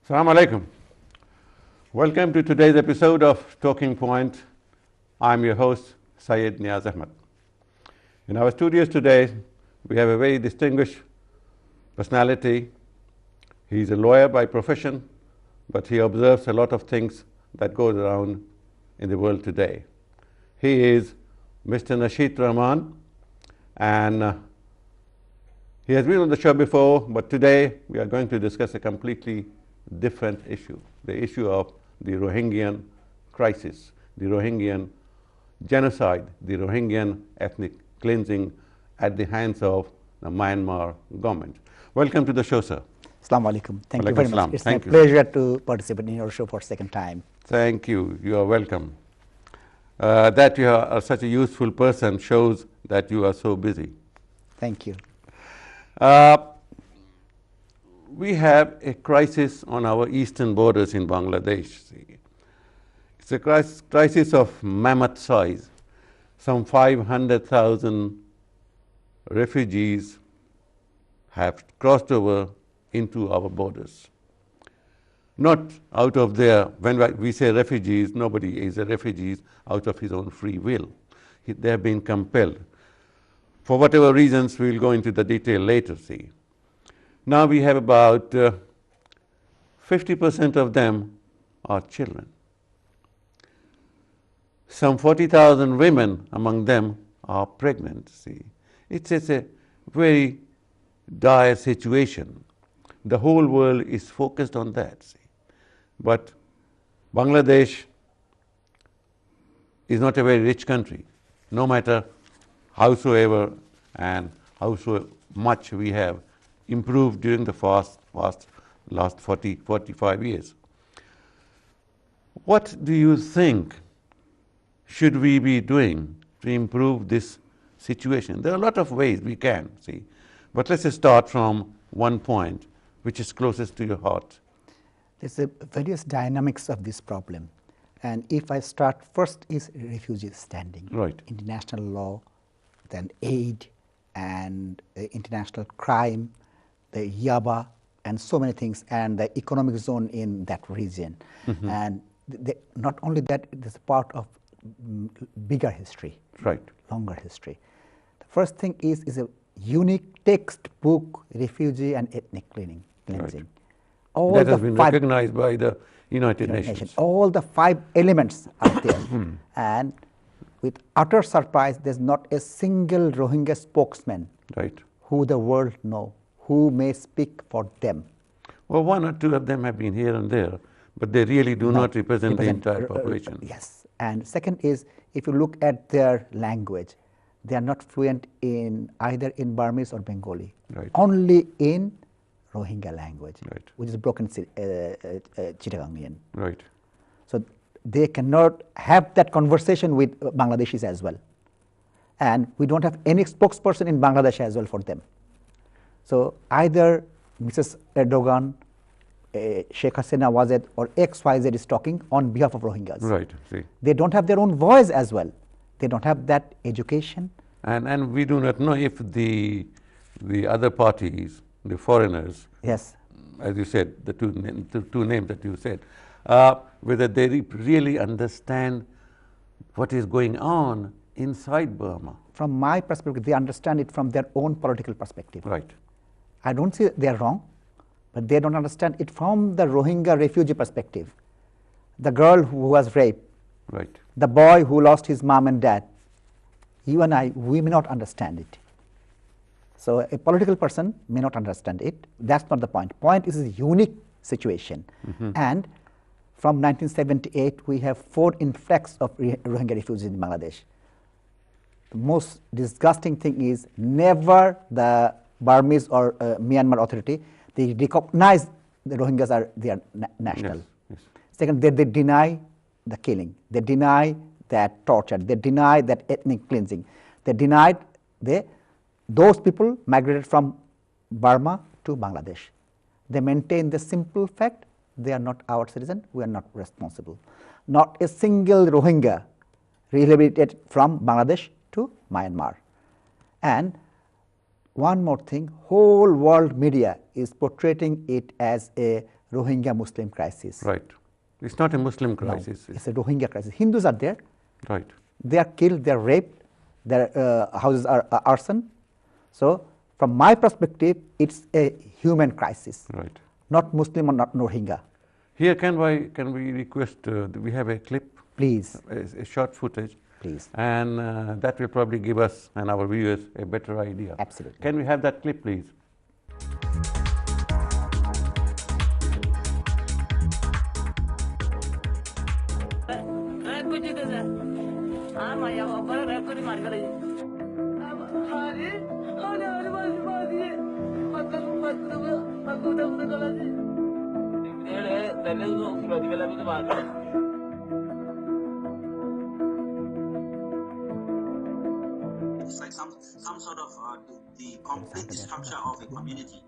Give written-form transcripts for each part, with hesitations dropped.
Assalamu alaikum. Welcome to today's episode of Talking Point. I'm your host, Syed Neaz Ahmad. In our studios today, we have a very distinguished personality. He's a lawyer by profession, but he observes a lot of things that goes around in the world today. He is Mr. Nashit Rahman, and he has been on the show before, but today we are going to discuss a completely different issue, the issue of the Rohingya crisis, the Rohingya genocide, the Rohingya ethnic cleansing at the hands of the Myanmar government. Welcome to the show, sir. Assalamu alaikum. Thank you very much. It's my Thank you. pleasure to participate in your show for a second time. Thank you. You are welcome. That you are such a useful person shows that you are so busy. Thank you. We have a crisis on our eastern borders in Bangladesh. It's a crisis of mammoth size. Some 500,000 refugees have crossed over into our borders. Not out of their, when we say refugees, nobody is a refugee out of his own free will. They have been compelled. For whatever reasons, we will go into the detail later, see. Now we have about 50% of them are children. Some 40,000 women among them are pregnant, see. It's a very dire situation. The whole world is focused on that, see. But Bangladesh is not a very rich country, no matter howsoever and how so much we have improved during the last 45 years. What do you think should we be doing to improve this situation? There are a lot of ways we can, see. But let's just start from one point, which is closest to your heart. There's various dynamics of this problem. And if I start, first is refugee standing. Right. International law, then aid, and international crime, the Yaba, and so many things, and the economic zone in that region. Mm-hmm. And not only that, it is part of bigger history, right, longer history. The first thing is a unique textbook, refugee and ethnic cleansing. Right. All that has been recognized by the United Nations. All the 5 elements are there. And with utter surprise, there's not a single Rohingya spokesman, right, who the world know, who may speak for them. Well, 1 or 2 of them have been here and there, but they really do not represent the entire population. Yes. And second is, if you look at their language, they are not fluent in either in Burmese or Bengali. Right. Only in Rohingya language, right, which is broken Chittagangian. Right. So they cannot have that conversation with Bangladeshis as well. And we don't have any spokesperson in Bangladesh as well for them. So either Mrs. Erdogan, Sheikh Hasina Wazed, or XYZ is talking on behalf of Rohingyas. Right. See. They don't have their own voice as well. They don't have that education. And we do not know if the other parties, the foreigners, yes, as you said, the two names that you said, whether they really understand what is going on inside Burma. From my perspective, they understand it from their own political perspective. Right. I don't say they are wrong, but they don't understand it from the Rohingya refugee perspective. The girl who was raped, right, the boy who lost his mom and dad, you and I, we may not understand it. So a political person may not understand it. That's not the point. Point is a unique situation. Mm-hmm. And from 1978, we have 4 influx of Rohingya refugees in Bangladesh. The most disgusting thing is never the Burmese or Myanmar authority, they recognize the Rohingyas are their national. Yes. Yes. Second, they deny the killing. They deny that torture. They deny that ethnic cleansing. They denied those people migrated from Burma to Bangladesh. They maintain the simple fact, they are not our citizen, we are not responsible. Not a single Rohingya relocated from Bangladesh to Myanmar. And one more thing, whole world media is portraying it as a Rohingya Muslim crisis. Right. It's not a Muslim No, crisis. it's a Rohingya crisis. Hindus are there. Right. They are killed, they are raped, their houses are arson. So, from my perspective, it's a human crisis, Right. not Muslim or not Rohingya. Here, can we request, we have a clip, Please, a short footage, please. and that will probably give us and our viewers a better idea. Absolutely. Can we have that clip, please? It's like some sort of the complete destruction of a community.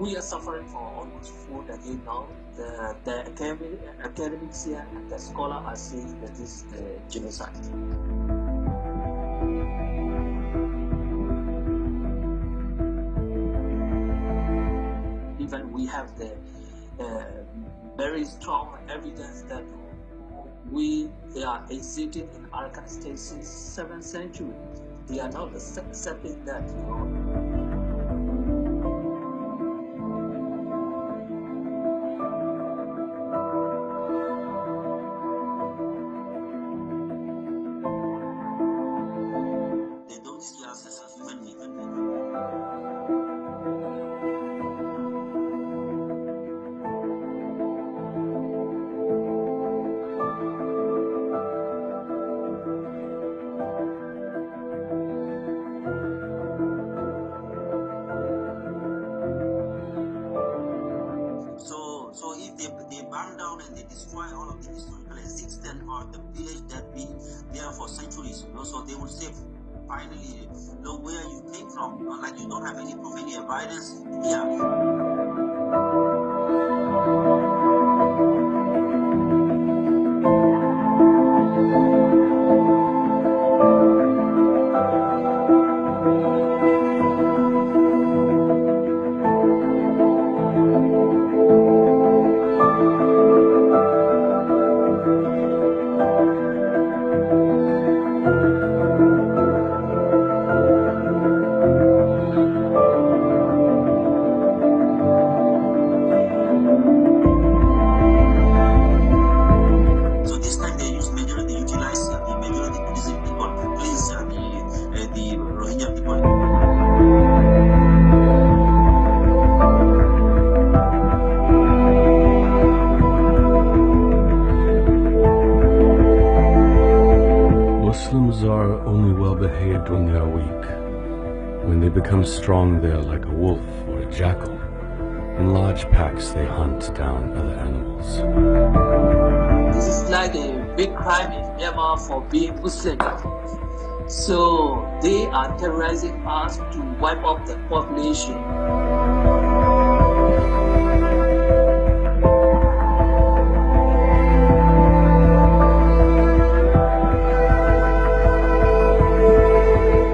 We are suffering for almost 4 decades now. The academics here and the scholars are saying that this is genocide. Even we have the very strong evidence that they are existing in Arakan State since 7th century. They are not accepting that, They don't see us as a human being. So if they burn down and they destroy all of the historical existence or the village that been there for centuries, so they will say finally, where you came from, like you don't have any proof, any evidence. Yeah. So this time they utilize the majority Buddhism people, please the Rohingya people. Muslims are only well behaved when they are weak. When they become strong, they are like a wolf or a jackal. In large packs, they hunt down other animals. This is like a big crime in Myanmar for being Muslim. So they are terrorizing us to wipe off the population.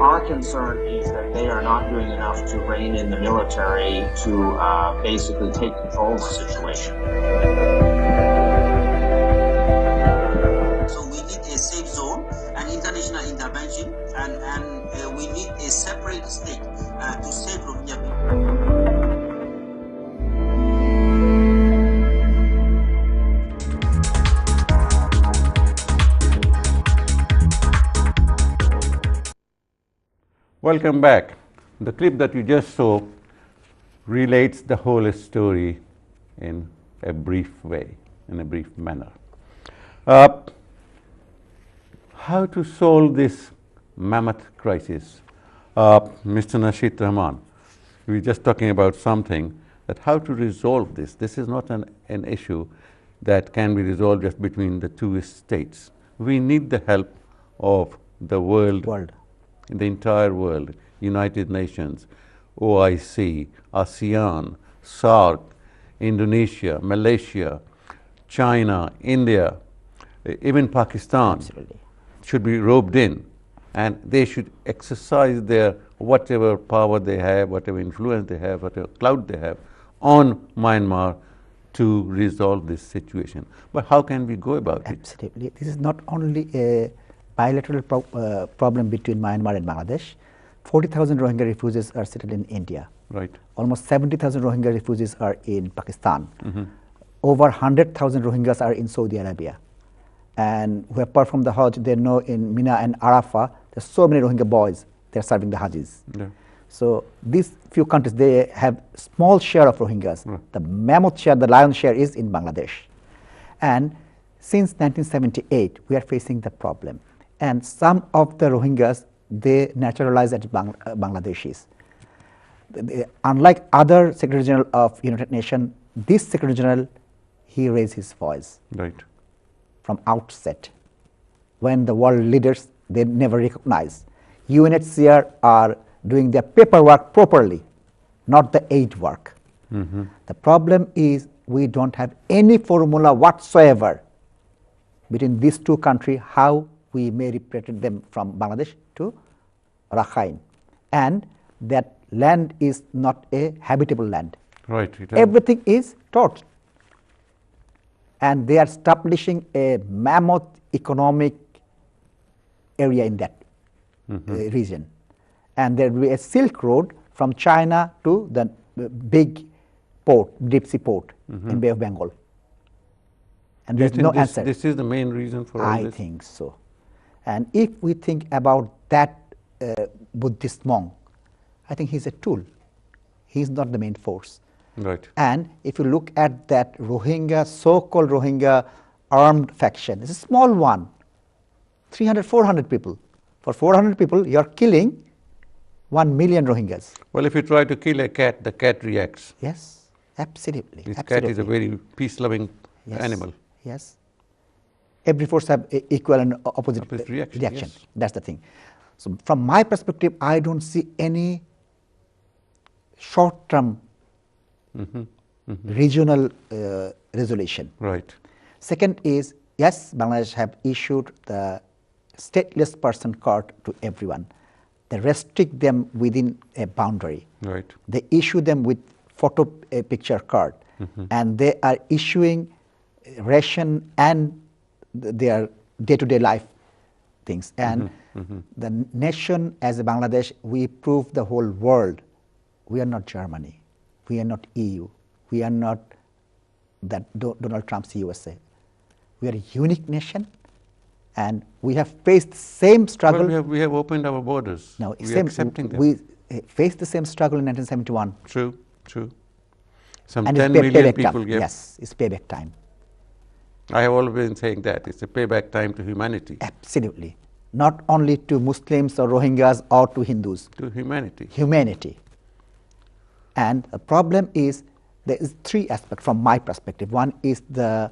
Our concern is that they are not doing enough to rein in the military to basically take control of the situation. So we need a safe zone and international intervention, and we need a separate state to save Rohingya people. Welcome back. The clip that you just saw relates the whole story in a brief way, in a brief manner. How to solve this mammoth crisis? Mr. Nashit Rahman, we were just talking about something, that how to resolve this. This is not an issue that can be resolved just between the two states. We need the help of the world. In the entire world, United Nations, OIC, ASEAN, SAARC, Indonesia, Malaysia, China, India, even Pakistan Absolutely. should be roped in, and they should exercise their whatever power they have, whatever influence they have, whatever clout they have on Myanmar to resolve this situation. But how can we go about it? Absolutely. This is not only a bilateral problem between Myanmar and Bangladesh. 40,000 Rohingya refugees are settled in India. Right. Almost 70,000 Rohingya refugees are in Pakistan. Over 100,000 Rohingyas are in Saudi Arabia. And who have performed the Hajj, they know in Mina and Arafah, there's so many Rohingya boys, they're serving the Hajjis. Yeah. So these few countries, they have small share of Rohingyas. Right. The mammoth share, the lion's share is in Bangladesh. And since 1978, we are facing the problem. And some of the Rohingyas, they naturalize as Bangladeshis. Unlike other Secretary General of United Nations, this Secretary General, he raised his voice Right. from outset. When the world leaders, they never recognize. UNHCR are doing their paperwork properly, not the aid work. The problem is we don't have any formula whatsoever between these two countries how we may repatriate them from Bangladesh to Rakhine. And that land is not a habitable land. Right. Everything is torched. And they are establishing a mammoth economic area in that region. And there will be a Silk Road from China to the big port, deep sea port in Bay of Bengal. And Do you there's no think this, answer. this is the main reason for all I this? think so. And if we think about that Buddhist monk, I think he's a tool. He's not the main force. Right. And if you look at that Rohingya, so-called Rohingya armed faction, it's a small one, 300, 400 people. For 400 people, you're killing 1 million Rohingyas. Well, if you try to kill a cat, the cat reacts. Yes, absolutely. This absolutely. cat is a very peace-loving Yes, animal. Yes. Every force have equal and opposite Opposite reaction, yes. That's the thing. So from my perspective, I don't see any short-term regional resolution. Right. Second is, yes, Bangladesh have issued the stateless person card to everyone. They restrict them within a boundary. Right. They issue them with photo picture card, and they are issuing ration and their day-to-day life things. And the nation as a Bangladesh, we prove the whole world, we are not Germany, we are not EU, we are not that Donald Trump's USA. We are a unique nation, and we have faced the same struggle. Well, we have opened our borders. No, we are accepting them. we faced the same struggle in 1971. True, true. Some And 10 it's million payback people time. gave. Yes, it's payback time. I have always been saying that. It's a payback time to humanity. Absolutely. Not only to Muslims or Rohingyas or to Hindus. To humanity. Humanity. And the problem is, there is three aspects from my perspective. One is the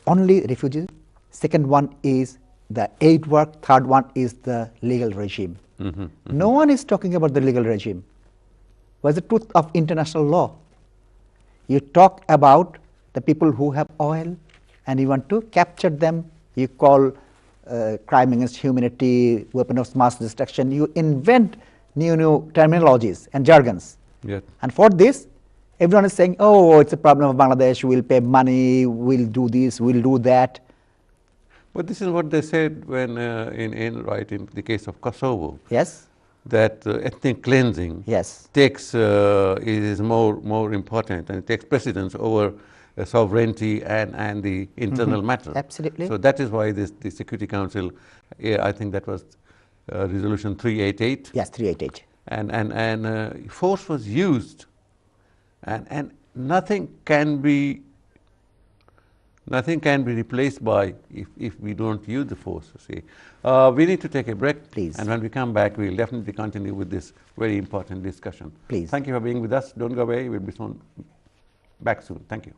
only refugees. Second one is the aid work. Third one is the legal regime. No one is talking about the legal regime. What's the truth of international law? You talk about the people who have oil and you want to capture them. You call crime against humanity, weapon of mass destruction. You invent new terminologies and jargons. Yeah. And for this, everyone is saying, oh, it's a problem of Bangladesh, we'll pay money, we'll do this, we'll do that. But this is what they said when in the case of Kosovo. Yes? That ethnic cleansing Yes. takes is more important and it takes precedence over sovereignty and the internal matter. Absolutely. So that is why the Security Council, I think that was resolution 388. Yes, 388. And force was used, and nothing can be replaced by if we don't use the force. See, we need to take a break, Please. and when we come back, we'll definitely continue with this very important discussion. Please. Thank you for being with us. Don't go away. We'll be back soon. Thank you.